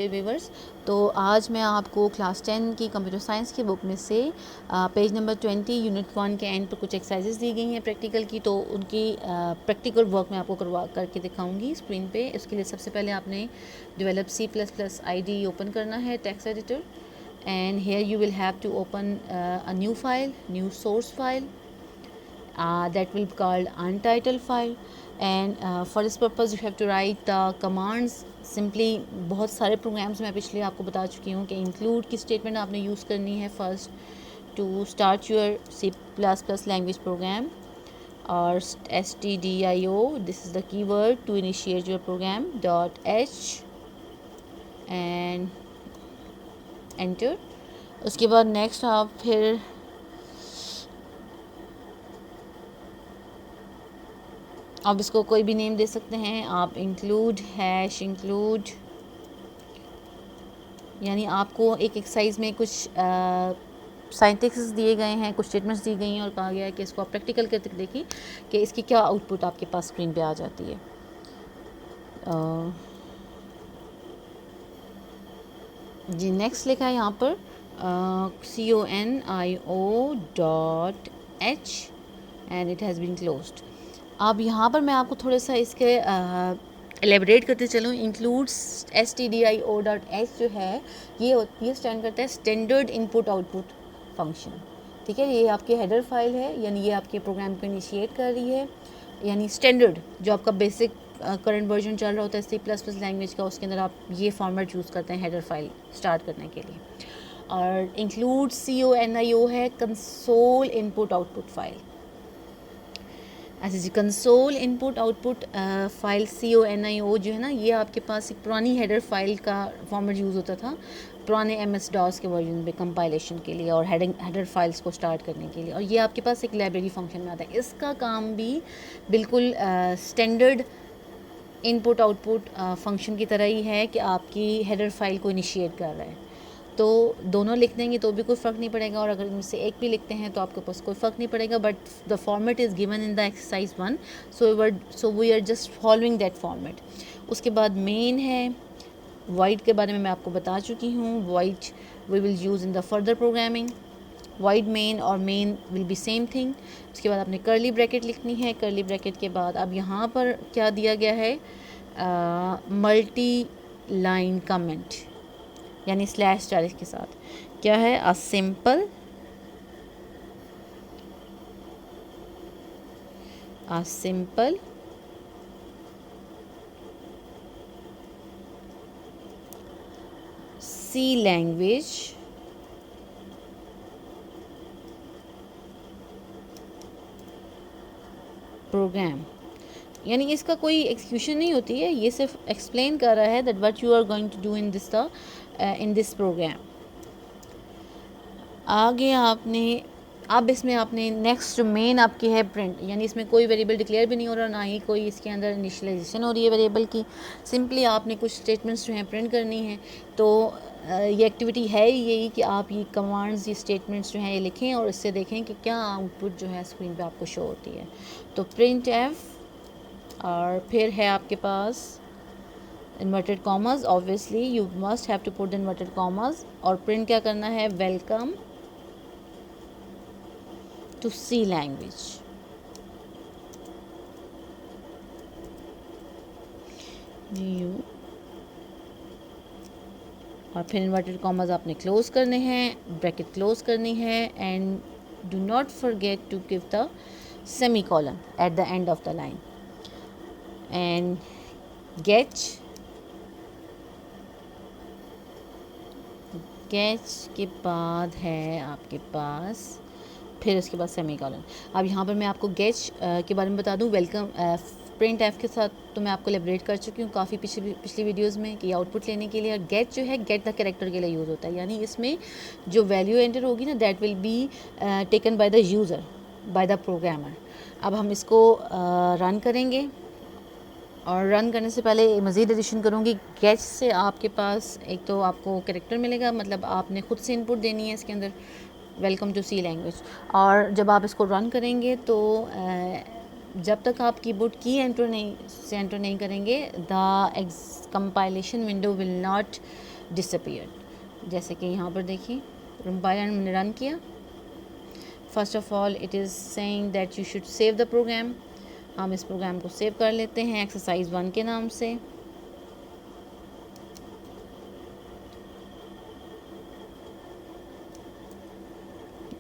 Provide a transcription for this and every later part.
Dear viewers. तो आज मैं आपको क्लास 10 की कंप्यूटर साइंस की बुक में से पेज नंबर 20 यूनिट 1 के एंड पर कुछ एक्सरसाइजेज दी गई हैं प्रैक्टिकल की, तो उनकी प्रैक्टिकल वर्क मैं आपको करके दिखाऊंगी स्क्रीन पे। इसके लिए सबसे पहले आपने डेवलप C++ IDE ओपन करना है, text editor, and here you will have to open a new file, new source file that will be called untitled file, and for this purpose you have to write the commands simply। बहुत सारे programmes मैं पिछले आपको बता चुकी हूँ कि include की स्टेटमेंट आपने यूज़ करनी है first to start your C++ language program, और stdio, this is the keyword to initiate your program, .h and enter. उसके बाद नेक्स्ट आप फिर आप इसको कोई भी नेम दे सकते हैं, आप इंक्लूड हैश इंक्लूड, यानी आपको एक एक्सरसाइज में कुछ साइंटिक्स दिए गए हैं, कुछ स्टेटमेंट्स दी गई हैं और कहा गया है कि इसको आप प्रैक्टिकल करके देखिए कि इसकी क्या आउटपुट आपके पास स्क्रीन पे आ जाती है। जी नेक्स्ट लिखा है यहाँ पर conio.h and it has been closed. अब यहाँ पर मैं आपको थोड़ा सा इसके एलेबरेट करते चलूँ। इंक्लूड्स stdio.h जो है ये स्टैंड करता है स्टैंडर्ड इनपुट आउटपुट फंक्शन, ठीक है। ये आपकी हेडर फाइल है, यानी ये आपके प्रोग्राम को इनिशिएट कर रही है, यानी स्टैंडर्ड जो आपका बेसिक करंट वर्जन चल रहा होता है C++ लैंग्वेज का, उसके अंदर आप ये फॉर्मेट यूज़ करते हैं हेडर फाइल स्टार्ट करने के लिए। और इंक्लूड conio है कंसोल इनपुट आउटपुट फाइल। अच्छा जी, console input output file conio जो है ना, ये आपके पास एक पुरानी हेडर फाइल का फॉर्मेट यूज़ होता था पुराने MS-DOS के वर्जन में कंपाइलेशन के लिए और हेडर फाइल्स को स्टार्ट करने के लिए, और ये आपके पास एक लाइब्रेरी फंक्शन में आता है। इसका काम भी बिल्कुल स्टैंडर्ड इनपुट आउटपुट फंक्शन की तरह ही है कि आपकी हेडर फाइल को इनिशिएट कर रहा है। तो दोनों लिख देंगे तो भी कोई फ़र्क नहीं पड़ेगा, और अगर इनमें से एक भी लिखते हैं तो आपके पास कोई फ़र्क नहीं पड़ेगा, but the format is given in the exercise 1, so we are just following that format. उसके बाद मेन है, void के बारे में मैं आपको बता चुकी हूँ, void we will use in the further programming, void main और main will be same thing. उसके बाद आपने कर्ली ब्रैकेट लिखनी है, कर्ली ब्रैकेट के बाद अब यहाँ पर क्या दिया गया है, मल्टी लाइन कमेंट, यानी /* के साथ क्या है, a simple C language programme, यानी इसका कोई एक्सक्यूशन नहीं होती है, ये सिर्फ एक्सप्लेन कर रहा है that what you are going to do in this program. आगे आपने अब इसमें आपने नेक्स्ट मेन आपकी है प्रिंट, यानी इसमें कोई वेरिएबल डिक्लेयर भी नहीं हो रहा, ना ही कोई इसके अंदर इनिशियलाइजेशन हो रही है वेरिएबल की, सिंपली आपने कुछ स्टेटमेंट्स जो हैं प्रिंट करनी है। तो ये एक्टिविटी है यही कि आप ये कमांड्स, ये स्टेटमेंट्स जो हैं ये लिखें और इससे देखें कि क्या आउटपुट जो है स्क्रीन पे आपको शो होती है। तो प्रिंट एफ, और फिर है आपके पास inverted commas, obviously you must have to put the inverted commas, और प्रिंट क्या करना है, वेलकम टू C लैंग्वेज। और फिर इन्वर्टेड कॉमर्स आपने क्लोज करने हैं, ब्रैकेट क्लोज करनी है, and do not forget to give the semicolon at the end of the line, and gate के बाद है आपके पास फिर उसके बाद सेमीकोलन। अब यहाँ पर मैं आपको गेच के बारे में बता दूँ, वेलकम प्रिंट एफ के साथ तो मैं आपको एलेबरेट कर चुकी हूँ काफ़ी पिछली वीडियोस में कि आउटपुट लेने के लिए, और गेट जो है गेट द कैरेक्टर के लिए यूज़ होता है, यानी इसमें जो वैल्यू एंटर होगी ना that will be taken by the user, by the programmer. अब हम इसको रन करेंगे, और रन करने से पहले मज़ीद एडिशन करूँगी। गेट से आपके पास एक तो आपको कैरेक्टर मिलेगा, मतलब आपने ख़ुद से इनपुट देनी है इसके अंदर, वेलकम टू C लैंग्वेज। और जब आप इसको रन करेंगे तो जब तक आप कीबोर्ड की एंटर नहीं करेंगे, the compilation window will not disappeared। जैसे कि यहाँ पर देखिए कंपाइलर मैंने रन किया। First of all it is saying that you should save the program. हम इस प्रोग्राम को सेव कर लेते हैं एक्सरसाइज 1 के नाम से।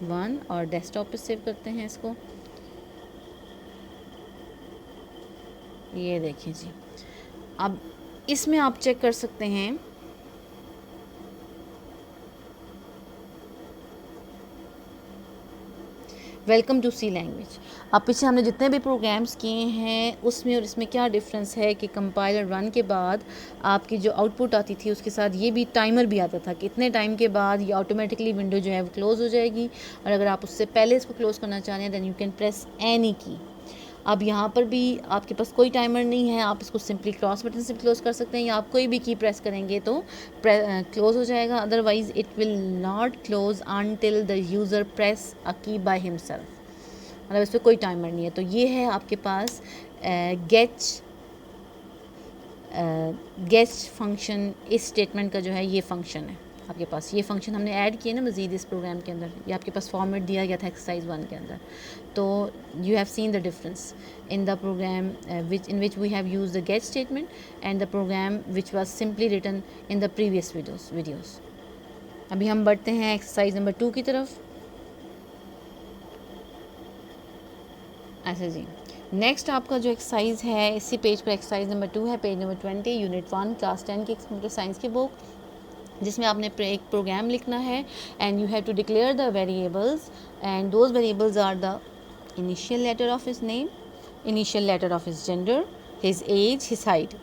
वन और डेस्कटॉप पे सेव करते हैं इसको। ये देखिए जी, अब इसमें आप चेक कर सकते हैं वेलकम टू सी लैंग्वेज। अब पीछे हमने जितने भी प्रोग्राम्स किए हैं उसमें और इसमें क्या डिफरेंस है कि कंपाइलर रन के बाद आपकी जो आउटपुट आती थी उसके साथ ये भी टाइमर भी आता था कि इतने टाइम के बाद ये ऑटोमेटिकली विंडो जो है वो क्लोज़ हो जाएगी, और अगर आप उससे पहले इसको क्लोज़ करना चाह रहे हैं then you can press any key. अब यहाँ पर भी आपके पास कोई टाइमर नहीं है, आप इसको सिंपली क्रॉस बटन से क्लोज़ कर सकते हैं या आप कोई भी की प्रेस करेंगे तो क्लोज़ हो जाएगा, otherwise it will not close until the user press a key by himself. मतलब इस पर कोई टाइमर नहीं है। तो ये है आपके पास गेस्ट फंक्शन, इस स्टेटमेंट का जो है ये फंक्शन है आपके पास। ये फंक्शन हमने ऐड किए ना मज़ीद इस प्रोग्राम के अंदर, ये आपके पास फॉर्मेट दिया गया था एक्सरसाइज 1 के अंदर। तो you have seen the difference in the program in which we have used the get statement and the program which was simply written in the previous videos। अभी हम बढ़ते हैं एक्सरसाइज नंबर 2 की तरफ। अच्छा जी, नेक्स्ट आपका जो एक्सरसाइज है इसी पेज पर एक्सरसाइज नंबर 2 है, पेज नंबर 20, यूनिट 1 क्लास 10 की कंप्यूटर साइंस की बुक, जिसमें आपने एक प्रोग्राम लिखना है and you have to declare the variables and those variables are the initial letter of his name, initial letter of his gender, his age, his height.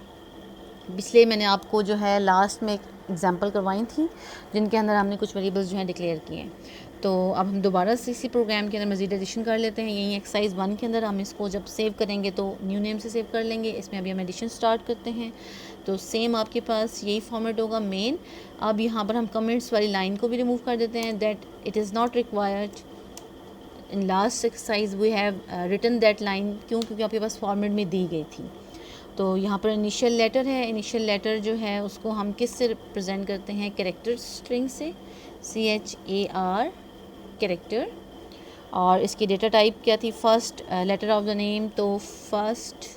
इसलिए मैंने आपको जो है लास्ट में एक एग्जांपल करवाई थी जिनके अंदर हमने कुछ वेरिएबल्स जो हैं डिक्लेयर किए हैं। तो अब हम दोबारा से इसी प्रोग्राम के अंदर मज़ीद एडिशन कर लेते हैं। यही एक्सरसाइज 1 के अंदर हम इसको जब सेव करेंगे तो न्यू नेम से सेव कर लेंगे। इसमें अभी हम एडिशन स्टार्ट करते हैं। तो सेम आपके पास यही फॉर्मेट होगा मेन। अब यहाँ पर हम कमेंट्स वाली लाइन को भी रिमूव कर देते हैं, that it is not required in last exercise we have written that line. क्यों? क्योंकि आपके पास फॉर्मेट में दी गई थी। तो यहाँ पर इनिशियल लेटर है, इनिशियल लेटर जो है उसको हम किस से रिप्रेजेंट करते हैं? कैरेक्टर स्ट्रिंग से, CHAR कैरेक्टर। और इसकी डेटा टाइप क्या थी? First letter of the name, तो first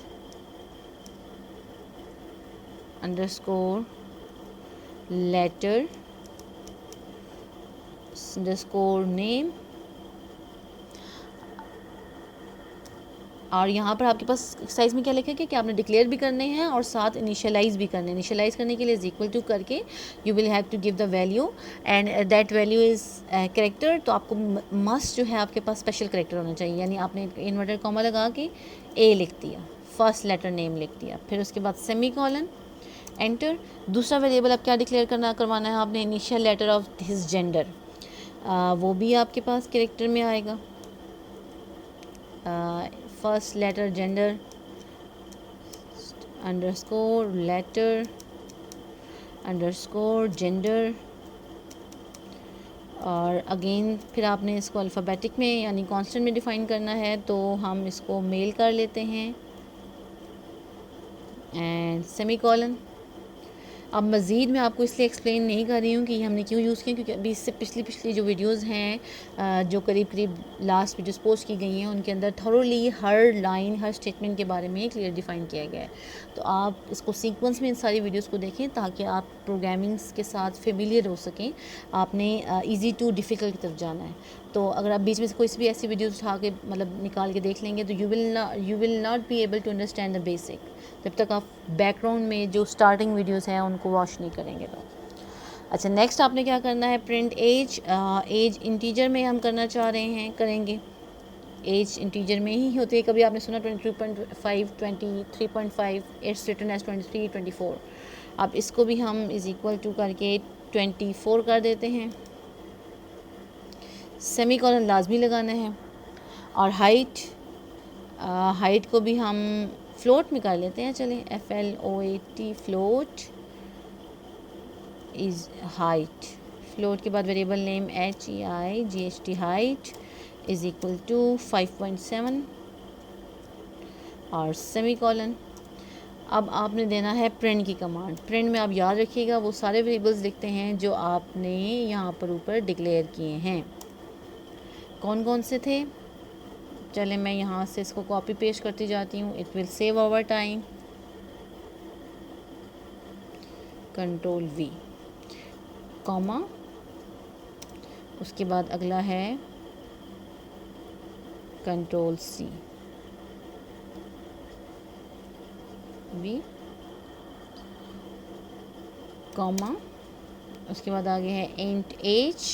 underscore letter underscore name. और यहाँ पर आपके पास एक्सरसाइज में क्या लिखा है कि आपने डिक्लेयर भी करने हैं और साथ इनिशियलाइज़ भी करने हैं। इनिशियलाइज़ करने के लिए इज इक्वल टू करके you will have to give the value and that value is character. तो आपको मस्ट जो है आपके पास स्पेशल कैरेक्टर होना चाहिए, यानी आपने इन्वर्टेड कॉमा लगा के ए लिख दिया, फर्स्ट लेटर नेम लिख दिया, फिर उसके बाद सेमी कॉलन, एंटर। दूसरा वेरिएबल अब क्या डिक्लेयर करवाना है आपने? Initial letter of his gender, वो भी आपके पास कैरेक्टर में आएगा। First letter gender underscore letter underscore gender. और अगेन फिर आपने इसको अल्फ़ाबेटिक में यानी कांस्टेंट में डिफ़ाइन करना है, तो हम इसको मेल कर लेते हैं एंड सेमी कॉलन। अब मज़ीद मैं आपको इसलिए एक्सप्लेन नहीं कर रही हूँ कि हमने क्यों यूज़ किया, क्योंकि अभी इससे पिछली जो वीडियोस हैं जो करीब लास्ट वीडियोस पोस्ट की गई हैं उनके अंदर थोरोली हर लाइन हर स्टेटमेंट के बारे में क्लियर डिफ़ाइन किया गया है। तो आप इसको सीक्वेंस में इन सारी वीडियोस को देखें ताकि आप प्रोग्रामिंग्स के साथ फेमिलियर हो सकें। आपने ईजी टू डिफ़िकल्ट की तरफ जाना है। तो अगर आप बीच में से कोई भी ऐसी वीडियोस उठा के मतलब निकाल के देख लेंगे तो you will not be able to understand the basic, जब तक आप बैकग्राउंड में जो स्टार्टिंग वीडियोस हैं उनको वॉच नहीं करेंगे तो। अच्छा, नेक्स्ट आपने क्या करना है? Print as. एज इंटीजर में हम करना चाह रहे हैं, करेंगे। एज इंटीजर में ही होती है। कभी आपने सुना 22.5, 23.5, इट्स रिटन एज 23, 24। अब इसको भी हम इज़ इक्वल टू करके 24 कर देते हैं। सेमी कॉलन लाजमी लगाना है। और हाइट को भी हम फ्लोट में कर लेते हैं, चलें। FLOAT float is height. Float के बाद variable name HEIGHT height is equal to 5.7 और सेमी कॉलन। अब आपने देना है प्रिंट की कमांड। प्रिंट में आप याद रखिएगा वो सारे वेरिएबल्स लिखते हैं जो आपने यहाँ पर ऊपर डिक्लेयर किए हैं। कौन कौन से थे, चले मैं यहाँ से इसको कॉपी पेस्ट करती जाती हूँ। It will save our time, control V, comma, उसके बाद अगला है कंट्रोल C, V, कॉमा, उसके बाद आगे है इंट एज,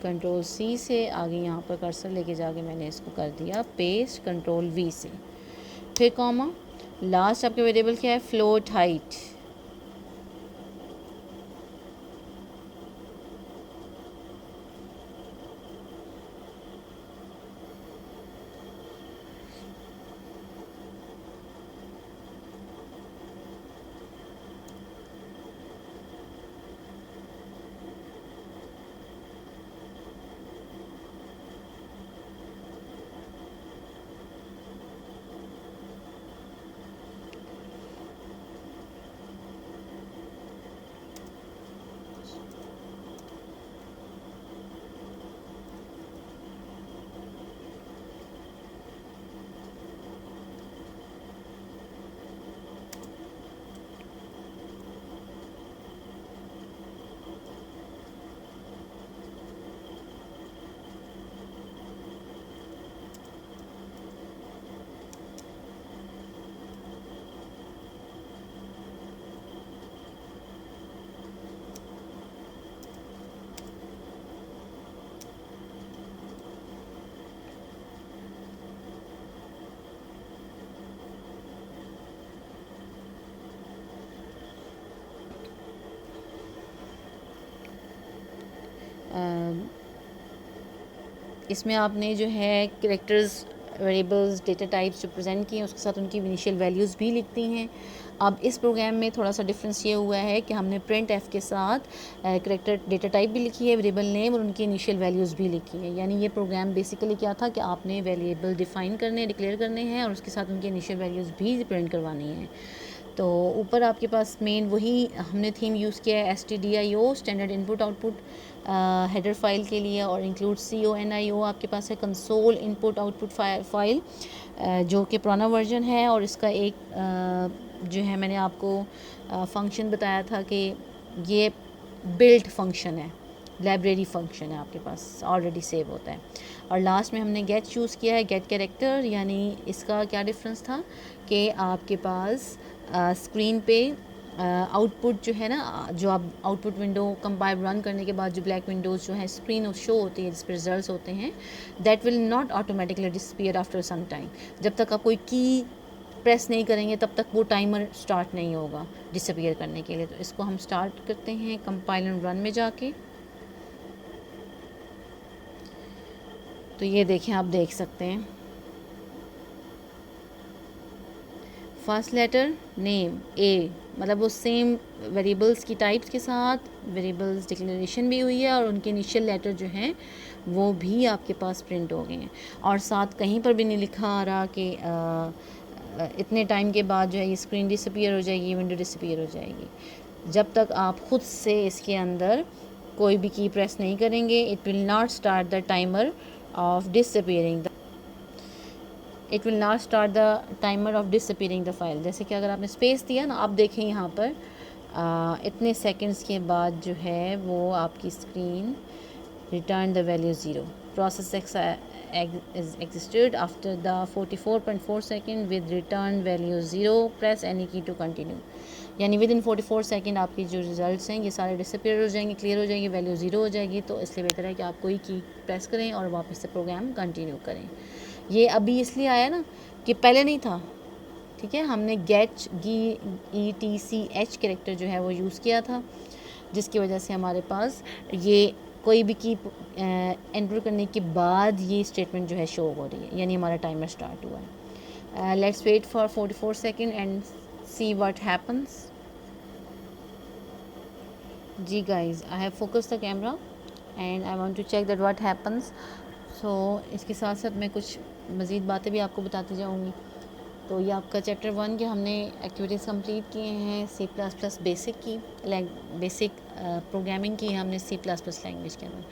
कंट्रोल C से आगे यहाँ पर कर्सर लेके जाके मैंने इसको कर दिया पेस्ट कंट्रोल V से, फिर कॉमा, लास्ट आपके वेरिएबल क्या है, फ्लोट हाइट, इसमें आपने जो है कैरेक्टर्स, वेरिएबल्स, डेटा टाइप्स जो प्रेजेंट किए हैं उसके साथ उनकी इनिशियल वैल्यूज़ भी लिखती हैं। अब इस प्रोग्राम में थोड़ा सा डिफरेंस ये हुआ है कि हमने प्रिंट एफ के साथ कैरेक्टर डेटा टाइप भी लिखी है, वेरिएबल नेम और उनकी इनिशियल वैल्यूज़ भी लिखी है। यानी ये प्रोग्राम बेसिकली क्या था कि आपने वेरिएबल डिफ़ाइन करने, डिक्लेयर करने हैं और उसके साथ उनकी इनिशियल वैल्यूज़ भी प्रिंट करवानी है। तो ऊपर आपके पास मेन वही हमने थीम यूज़ किया है, STDIO, standard input output header file के लिए, और इंक्लूड CONIO आपके पास है, कंसोल इनपुट आउटपुट फाइल, जो कि पुराना वर्जन है। और इसका एक जो है मैंने आपको फंक्शन बताया था कि ये बिल्ट फंक्शन है, लाइब्रेरी फंक्शन है, आपके पास ऑलरेडी सेव होता है। और लास्ट में हमने गेट चूज़ किया है, गेट कैरेक्टर। यानी इसका क्या डिफरेंस था कि आपके पास स्क्रीन पे आउटपुट जो है ना, जो आप आउटपुट विंडो कंपाइल रन करने के बाद जो ब्लैक विंडोज़ जो है स्क्रीन शो होती है जिस पर रिजल्ट्स होते हैं, that will not automatically disappear after some time. जब तक आप कोई की प्रेस नहीं करेंगे तब तक वो टाइमर स्टार्ट नहीं होगा डिसअपीयर करने के लिए। तो इसको हम स्टार्ट करते हैं कंपाइल एंड रन में जाके। तो ये देखें, आप देख सकते हैं फर्स्ट लेटर नेम A, मतलब वो सेम वेरिएबल्स की टाइप्स के साथ वेरिएबल्स डिक्लेरेशन भी हुई है और उनके इनिशियल लेटर जो हैं वो भी आपके पास प्रिंट हो गए हैं। और साथ कहीं पर भी नहीं लिखा आ रहा कि इतने टाइम के बाद जो है ये स्क्रीन डिसअपीयर हो जाएगी, विंडो डिसअपीयर हो जाएगी। जब तक आप ख़ुद से इसके अंदर कोई भी की प्रेस नहीं करेंगे, it will not start the timer of disappearing it will not start the timer of disappearing the file. जैसे कि अगर आपने स्पेस दिया ना, आप देखें यहाँ पर इतने सेकंड्स के बाद जो है वो आपकी screen return the value 0, process existed after the 44.4 second with return value 0, press any की टू कंटिन्यू। यानी विद इन 44 सेकेंड आपकी जो रिजल्ट्स हैं ये सारे डिसअपीयर हो जाएंगे, क्लियर हो जाएंगे, वैल्यू 0 हो जाएगी। तो इसलिए बेहतर है कि आप कोई की प्रेस करें और वापस से प्रोग्राम कंटिन्यू करें। ये अभी इसलिए आया ना कि पहले नहीं था, ठीक है। हमने गेट ETCH कैरेक्टर जो है वो यूज़ किया था, जिसकी वजह से हमारे पास ये कोई भी की एंटर करने के बाद ये स्टेटमेंट जो है शो हो रही है, यानी हमारा टाइमर स्टार्ट हुआ है। Let's wait for 44 second and see what happens. जी guys, I have focus the camera and I want to check that what happens. So इसके साथ साथ मैं कुछ मज़ीद बातें भी आपको बताती जाऊँगी। तो ये आपका चैप्टर 1 के हमने एक्टिविटीज़ कंप्लीट किए हैं सी प्लस प्लस बेसिक की बेसिक प्रोग्रामिंग की है हमने सी प्लस प्लस लैंग्वेज के अंदर।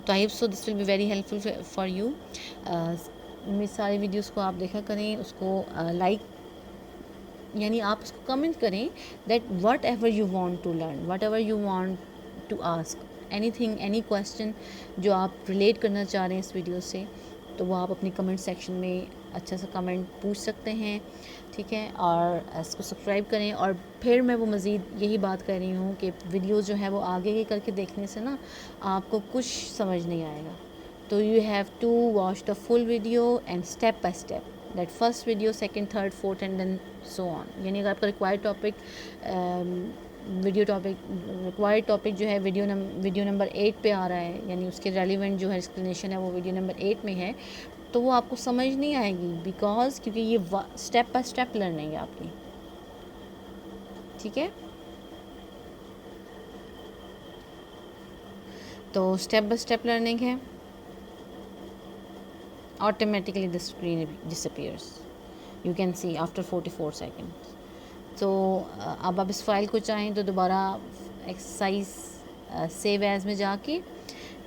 तो I hope so this will be very helpful for you. मेरी सारी वीडियोस को आप देखा करें, उसको लाइक यानी आप उसको कमेंट करें that whatever you want to learn, whatever you want to ask anything, any question जो आप रिलेट करना चाह रहे हैं इस वीडियो से, तो वो आप अपनी कमेंट सेक्शन में अच्छा सा कमेंट पूछ सकते हैं, ठीक है। और इसको सब्सक्राइब करें। और फिर मैं वो मज़ीद यही बात कर रही हूँ कि वीडियो जो है वो आगे के करके देखने से ना आपको कुछ समझ नहीं आएगा। तो you have to watch the full video and step by step, that first video, second, third, fourth and then so on. यानी अगर आपका रिक्वायर्ड टॉपिक रिक्वायर्ड टॉपिक जो है वीडियो नंबर 8 पे आ रहा है, यानी उसके रेलिवेंट जो है एक्सप्लेनेशन है वो वीडियो नंबर 8 में है, तो वो आपको समझ नहीं आएगी बिकॉज क्योंकि ये स्टेप बाय स्टेप लर्निंग है आपकी, ठीक है। तो स्टेप बाय स्टेप लर्निंग है। Automatically the screen disappears, you can see after 44 seconds. तो अब आप इस फाइल को चाहें तो दोबारा एक्सरसाइज सेव एज में जाके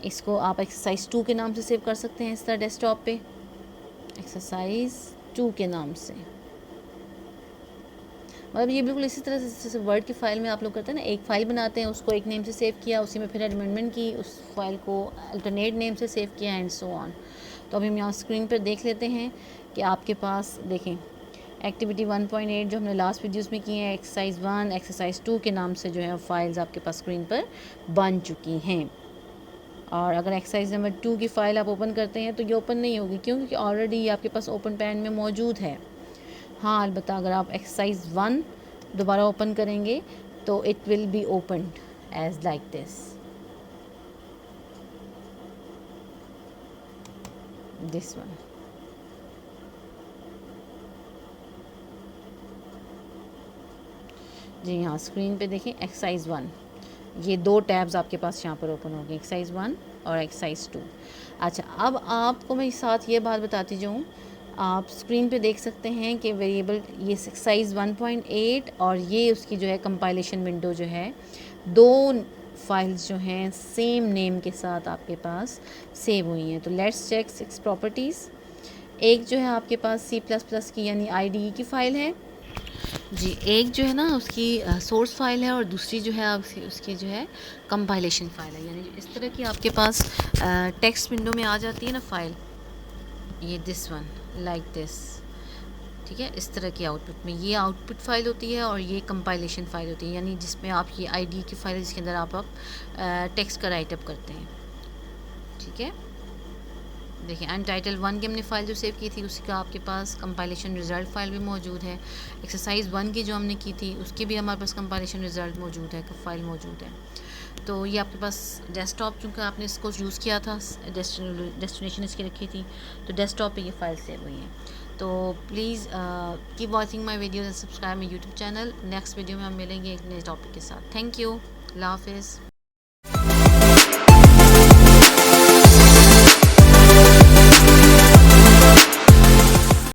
इसको आप एक्सरसाइज 2 के नाम से सेव कर सकते हैं इस तरह डेस्कटॉप पे, एक्सरसाइज 2 के नाम से। मतलब ये बिल्कुल इसी तरह से जैसे वर्ड की फ़ाइल में आप लोग करते हैं ना, एक फ़ाइल बनाते हैं, उसको एक नेम से सेव किया, उसी में फिर एडमेंटमेंट की, उस फाइल को अल्टरनेट नेम से सेव किया एंड सो ऑन। तो अभी हम यहाँ स्क्रीन पर देख लेते हैं कि आपके पास देखें एक्टिविटी 1.8 जो हमने लास्ट वीडियोस में की है, एक्सरसाइज 1, एक्सरसाइज 2 के नाम से जो है फाइल्स आपके पास स्क्रीन पर बन चुकी हैं। और अगर एक्सरसाइज नंबर 2 की फ़ाइल आप ओपन करते हैं तो ये ओपन नहीं होगी, क्योंकि ऑलरेडी ये आपके पास ओपन पैन में मौजूद है। हाँ अलबत्ता अगर आप एक्सरसाइज 1 दोबारा ओपन करेंगे तो it will be opened as like this one. जी हाँ, स्क्रीन पे देखें एक्सरसाइज 1, ये 2 टैब्स आपके पास यहाँ पर ओपन होंगे, एक्सरसाइज 1 और एक्सरसाइज 2। अच्छा, अब आपको मैं साथ ये बात बताती जाऊँ, आप स्क्रीन पे देख सकते हैं कि वेरिएबल ये एक्सरसाइज 1.8 और ये उसकी जो है कंपाइलेशन विंडो जो है, 2 फाइल्स जो हैं सेम नेम के साथ आपके पास सेव हुई हैं। तो लेट्स चेक 6 प्रॉपर्टीज़। एक जो है आपके पास C++ की यानी IDE की फ़ाइल है जी, एक जो है ना उसकी सोर्स फाइल है और दूसरी जो है उसकी जो है कंपाइलेशन फ़ाइल है। यानी इस तरह की आपके पास टेक्स्ट विंडो में आ जाती है ना फ़ाइल, ये दिस वन लाइक दिस, ठीक है। इस तरह की आउटपुट में ये आउटपुट फ़ाइल होती है और ये कंपाइलेशन फ़ाइल होती है, यानी जिसमें आप ये IDE की फ़ाइल है जिसके अंदर आप टेक्स्ट का राइटअप करते हैं, ठीक है। देखिए अनटाइटल 1 की हमने फ़ाइल जो सेव की थी उसका आपके पास कंपाइलेशन रिज़ल्ट फ़ाइल भी मौजूद है। एक्सरसाइज 1 की जो हमने की थी उसकी भी हमारे पास कंपाइलेशन रिज़ल्ट मौजूद है, फ़ाइल मौजूद है। तो ये आपके पास डेस्कटॉप, चूँकि आपने इसको यूज़ किया था, डेस्टिनेशन इसकी रखी थी, तो डेस्कटॉप पे ये फ़ाइल सेव हुई है। तो please keep watching my videos and subscribe my YouTube channel. Next video में हम मिलेंगे एक नए टॉपिक के साथ। थैंक यू, अल्लाह हाफ़िज़।